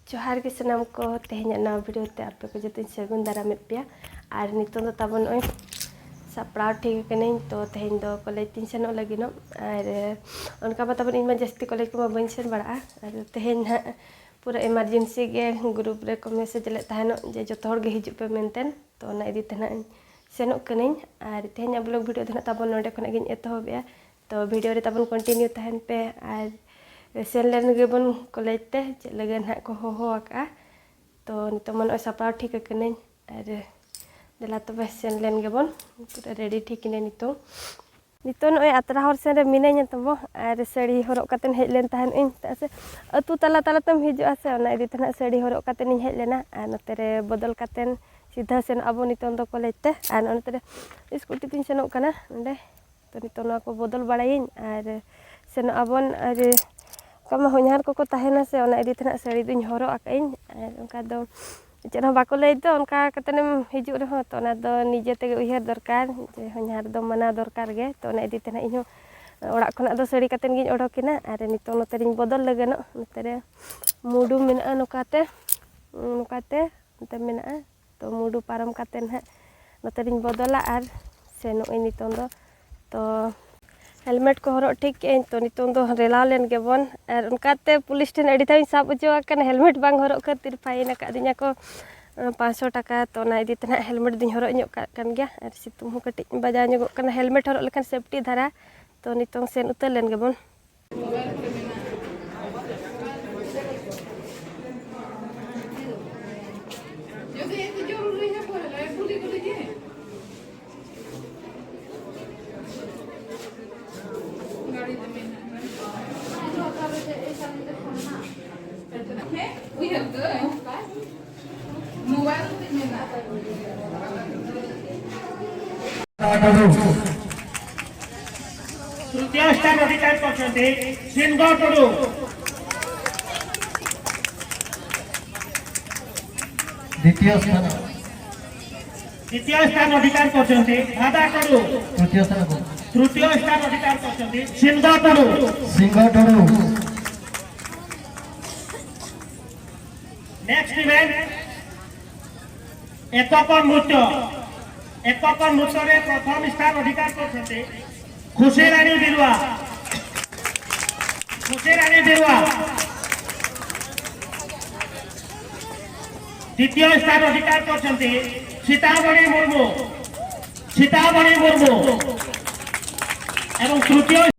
जोहार के सनाम को तेहना नवा वीडियो ते आपे को जतिन सगुन दारामेद पे और नितों दो ताबन ओय सापड़ाव ठीक कने तो तेहन दो कॉलेज तीन सेनो लगिनो और उनका बताबन इन जस्ती कॉलेज को बइन सेन बड़ा और तेहन पूरा इमरजेंसी के ग्रुप रे को मैसेज ले तहनो जे जतो हर गे हिजु पे मेंटेन तो ना इदी तना सेनो कने और तेहन ब्लॉग वीडियो धना ताबन नोडे खना गिन एतहबया तो वीडियो रे ताबन कंटिन्यू तहन पे और सेन लेन गेबन कॉलेज ते चे लगन हा को हो आका तो नितो मन ओ सापड़ाव ठीक कने और देला तबे सेन लेन गेबन पूरा रेडी ठीक ने नितो नय आतरा हर सेन रे मिनेñ तबो और साड़ी हरक कातेन हेज लेन तहन इन से अतु तला तला तम हिजु आसे ओना इदी तना साड़ी हरक कातेन इन हेज लेना और नते रे बदल कातेन सीधा सेन अबो नितो दो कॉलेज ते और नते रे स्कूटी तीन सेनक कना ओंडे तो नितो ना को बदल बड़ाइन और सेन अबन और कमा होñार को तहना से ओना इदी तना साड़ी दुñ हरक आकाइन और उनका दो चेन बाको लई दो उनका कतनेम हिजु रे हो तो ना दो निजे तेगे उयहर दरकार जे होñार दो मना दरकार गे तो ना इदी तना इनो ओड़ा खना दो साड़ी कातेन गिन ओडोकिना और नितो नते रिन बदल लगनो नते रे मुडू मेना नोकाते नते मेना तो मुडू पारम कातेन हा नते रिन बदला और सेनो नितो दो तो हेलमेट को हरक ठीक के तो नितो दो रेलाव लेन गेबन और उनकाते पुलिस ठेन अड़ी थाई साब उजवा कन हेलमेट बांग हरक खातिर फाइन अकादिया को 500 टाका तो ना इदी तना हेलमेट दिन हरक ᱧᱚᱜ कान गया और सितुम हो कटिज बजा ᱧᱚᱜ कन हेलमेट हरक लेखन सेफ्टी धारा तो नितो सेन उतर लेन गेबन तृतीय स्थान अधिकार करछन्ते सिंगो टुडू द्वितीय स्थान अधिकार करछन्ते आदा टुडू तृतीय स्थान अधिकार करछन्ते सिंगो टुडू नेक्स्ट इवेंट एकक नृत्य रे प्रथम स्थान अधिकार करछन्ते खुशी रानी बिरुआ द्वितीय स्थान अधिकार करछन्ते सीतामणि मुर्मू एवं तृतीय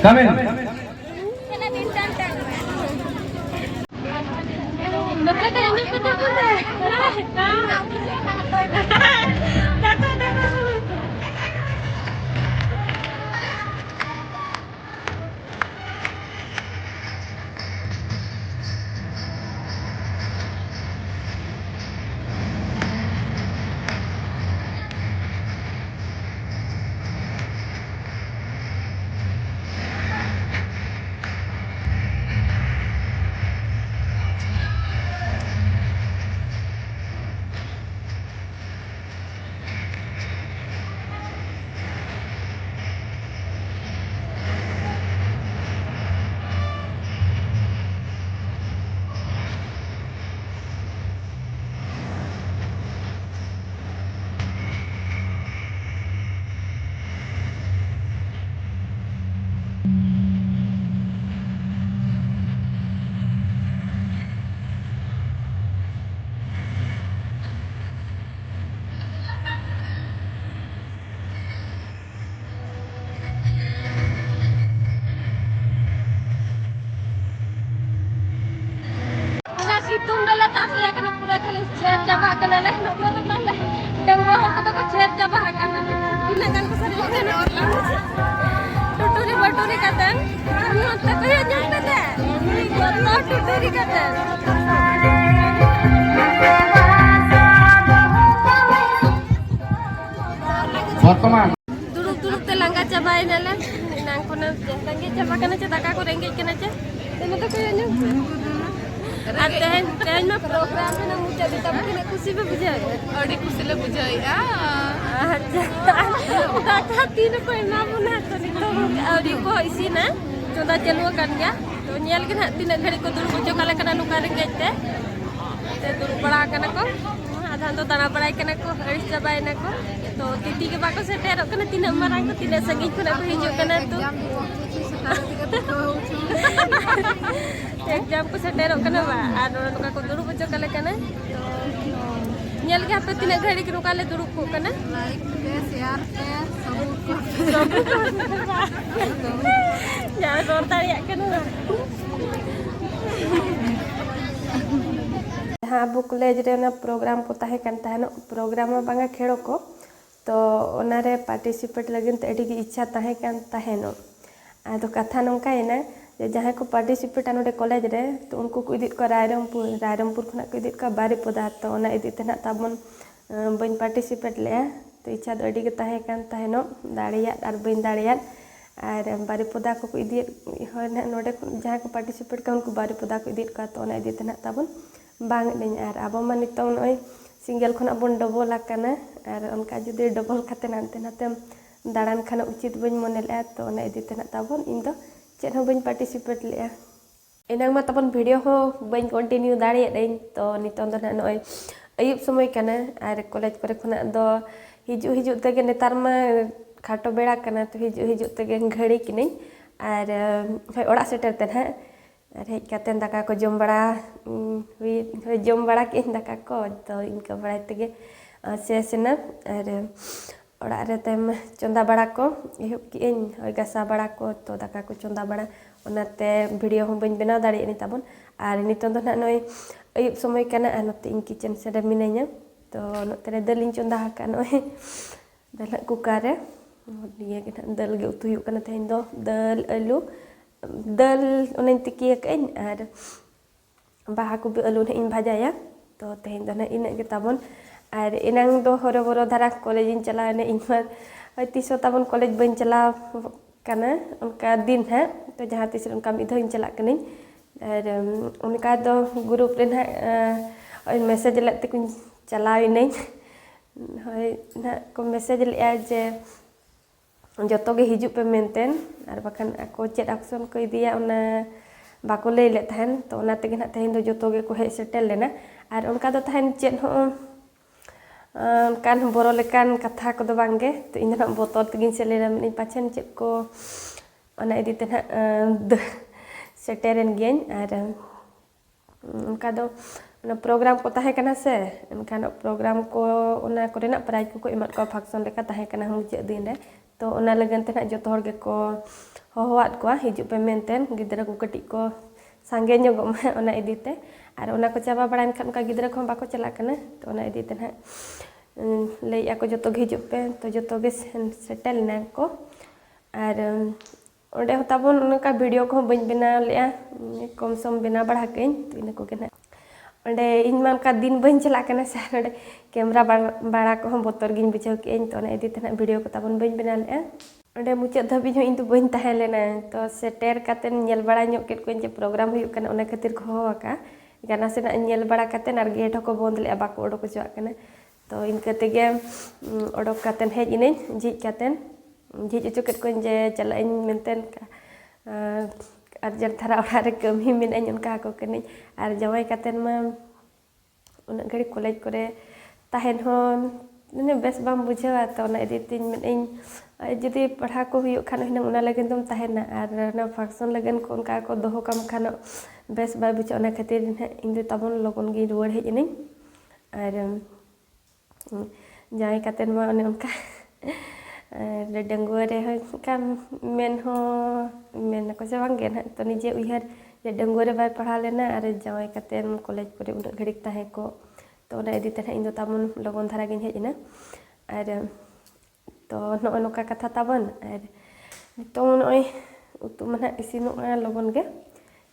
Come in. situng dala tak saya kena pura kali chat coba kena leh nak mana leh dan bawa kata ko chat coba kena ina kan kesari kena tuturi kata kamu tak kaya nyampe deh goto tuturi kata Berteman. Duduk telangga cabai dalam nang kono langge coba kena chat daka ko rengge kena chat dan itu kaya nyampe Atehen mah program na mucha di tamu kena kusi be bujai. Adi kusi le bujai. Data tino ko na muna to nito. Adi ko isi na. Coba chalu kan ya. To nyel ke na tina ghari ko dur bojo kala kana luka rengete. Te dur bada kana ko. Adhan to dana badai kana ko aris jabai na ko. To titi ke bako seterok kana tina marang ko tina sangin ko na hijuk kana tu. Exam ko seterok kana ba aro nuka ko duru bojo kala kana to nyel ke ape tina ghari ke nuka le duru ko kana like pe share pe sabu ko jangan ror tariak kana Abu college re na program ko tahe kan taheno program ma banga khelo ko to onare participate lagin te adi gi ichha tahe kan taheno ado katha nongka ina जहाँ को participate नोडे college रे तो उनको को edit को रायरमपुर खना को edit का बारिपदा तो ओना इदित ना ताबन बन पार्टिसिपेट ले तो इच्छा दो अडी के ताहे कान ताहेनो दाड़िया आर बन दाड़िया आर बारिपदा को इदित होना नोडे जहाँ को पार्टिसिपेट का उनको बारिपदा को इदित का तो ओना इदित ना ताबन बांग देन आर अब मा नितो नय सिंगल खना बन डबल आकाना आर उनका जुदे डबल खाते नाते नाते दाड़ान खाना उचित बन मनेले तो ओना इदित ना ताबन इन दो चेत हो बन पार्टिसिपेट ले इनांग मा तबन वीडियो हो बन कंटिन्यू दाड़िया देन तो नितों दो ना नय अयुब समय कना आर कॉलेज करे खना दो हिजु तगे नेतार मा खाटो बेड़ा कना तो हिजु तगे घड़ी किनी आर ओड़ा सेटर ते ना आर हेज कातेन दाका को जम बड़ा हुई जम बड़ा के दाका को तो इनका बड़ा तगे सेना आर ओड़ा रे तेम चंदा बड़ा को एहुब किन होय गासा बड़ा को तो दाका को चंदा बड़ा ओनाते वीडियो हो बन बनाव दाड़ी नि ताबन आर नितों दो ना नय अयुब समय कना आ नते इन किचन से मिनाइया तो नते रे दलिन चंदा हाका नय दल कुकर रे निये के दल गे उतु हुयु कना तेन दो दल आलू दल ओनेन तिकी कइन आर बाहा को आलू ने इन भाजाया तो तेन दो ना इन के ताबन आर इनांग दो हरो बरो धारा कॉलेज इन चला ने इन मार तीसो ताबन कॉलेज बन चला कना उनका दिन है तो जहाँ तीस उनका मिधो इन चला कनी आर उनका दो ग्रुप रे ना मैसेज लेते कुन चलाव नहीं होय ना को मैसेज ले जे जतो गे हिजु पे मेंटेन आर बखान को चेट एक्शन को इदिया उना बाको ले ले थान तो ओना तेगे ना तेन दो जतो गे को हे सेटल लेना आर उनका दो थान चेट हो kan boro lekan katha ko do bangge to इन ना बोतल तगिन से ले रमनी पाछन चेक को ओना इदि तेना सेटेरन गेन आर उनका दो ना प्रोग्राम को ताहे कना से उनका प्रोग्राम को ओना कोरेना प्राइज को एमत को फंक्शन लेका ताहे कना मुचे दिन रे तो ओना लगन तेना जतो हर गे को होवात को हिजु पे मेंटेन गिदरा को कटि को सांगे ᱧᱚᱜᱚᱜ मा ओना इदिते आर ओना को चाबा बड़ान खान का गिदरा को बाको चला कना तो ओना इदिते ना लैया को जतो हिजु पे तो जतो गे सेटल ना को आर ओडे होताबन उनका वीडियो को बन बना लेया कम सम बना बढ़ा के तो इन को के ना ओडे इन मान का दिन बन चला कना सार ओडे कैमरा बड़ा को बोतर गिन बुझाव के तो ओना इदिते ना वीडियो को ताबन बन बना लेया ओडे मुचे धबी हो इन तो बन ताहे लेना तो सेटर कातेन नेल बड़ा ᱧᱚᱜ केट को जे प्रोग्राम हुयु कना ओना खातिर को होका गाना से नेल बड़ा कातेन आर गेट को बंद ले बाको ओडो को चवा कना तो इनके तेगे ओडोक कातेन हेज इने झिज कातेन झिज उचो केट को जे चला इन मेंटेन आर जर थारा ओड़ा रे कमी मिन उनका को कनी आर जवाई कातेन मा उना घड़ी कॉलेज करे ताहेन हो ने बेस बाम बुझावा तो ओना इदितिन मिन जुदी पढ़ा को हुयु खान हिना उना लगन तुम ताहेना आर ना फंक्शन लगन को उनका को दोहो कम खान बेस बाय बुझा ओना खातिर इन दो तबन लगन गी रुवाड़ हेज इने आर जाय कातेन मा ओने उनका डंगुआ रे का मेन को से बांगे ना तो निजे उहर डंगुआ रे बाय पढ़ा लेना और जावाई कते कॉलेज करे उन घड़िक ताहे को तो ना इदी तने इन दो ताबन लगन धारा गिन हेजना और तो नय नोका कथा ताबन और तो नय उतु मना इसिनोआ लगन गे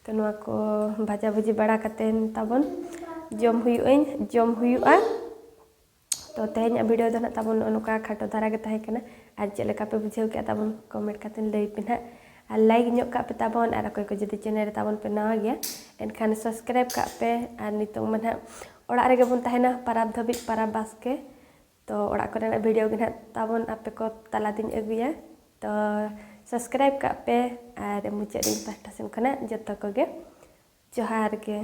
तो नोआ को भाजा भुजी बड़ा कतेन ताबन जम हुयुआ तो तेहन वीडियो दो ना ताबन नोका खाटो धारा गे ताहे कना और चेक लेका पे बुझेव के ताबन कमेंट कतेन लई पे ना और लाइक ᱧᱚᱜ ᱠᱟᱜ ᱯᱮ ᱛᱟᱵᱚᱱ ᱟᱨ ᱚᱠᱚᱭ ᱠᱚ ᱡᱩᱫᱤ ᱪᱮᱱᱮᱞ ᱨᱮ ᱛᱟᱵᱚᱱ ᱯᱮ ᱱᱟᱣᱟ ᱜᱮᱭᱟ ᱮᱱᱠᱷᱟᱱ ᱥᱟᱵᱥᱠᱨᱟᱭᱤᱵ ᱠᱟᱜ ᱯᱮ ᱟᱨ ᱱᱤᱛᱚᱜ ᱢᱟ ᱱᱟᱦᱟᱜ ᱚᱲᱟᱜ ᱨᱮᱜᱮ ᱵᱚᱱ ᱛᱟᱦᱮᱱᱟ ᱯᱟᱨᱟᱵᱽ ᱫᱷᱟᱹᱵᱤᱡ ᱯᱟᱨᱟᱵᱽ ᱵᱟᱥᱠᱮ तो ओड़ा कोरेना वीडियो गे नहाग ताबन आपे को तालातिन अगुया तो सब्सक्राइब का पे और मुचाद पास्टा सेन खना जतो को गे जोहार के।